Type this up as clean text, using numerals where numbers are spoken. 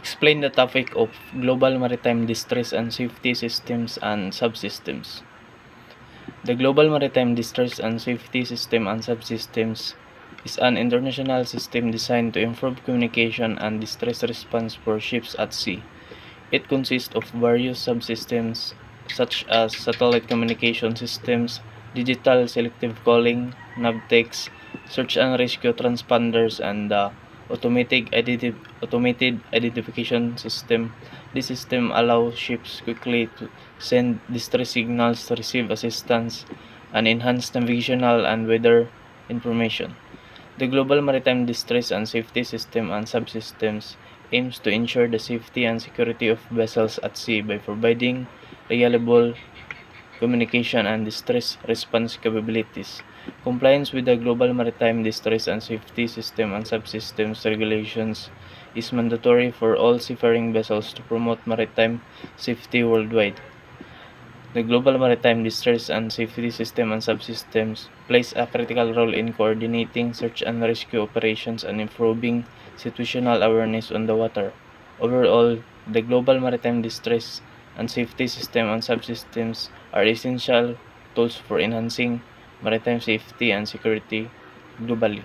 explain the topic of global maritime distress and safety systems and subsystems. The Global Maritime Distress and Safety System and Subsystems is an international system designed to improve communication and distress response for ships at sea. It consists of various subsystems such as satellite communication systems, digital selective calling, navtex, search and rescue transponders, and the automated identification system. This system allows ships quickly to send distress signals to receive assistance and enhance navigational and weather information. The Global Maritime Distress and Safety System and Subsystems aims to ensure the safety and security of vessels at sea by providing reliable communication and distress response capabilities. Compliance with the Global Maritime Distress and Safety System and Subsystems regulations is mandatory for all seafaring vessels to promote maritime safety worldwide. The Global Maritime Distress and Safety System and Subsystems plays a critical role in coordinating search and rescue operations and improving situational awareness on the water. Overall, the Global Maritime Distress and Safety System and Subsystems are essential tools for enhancing maritime safety and security globally.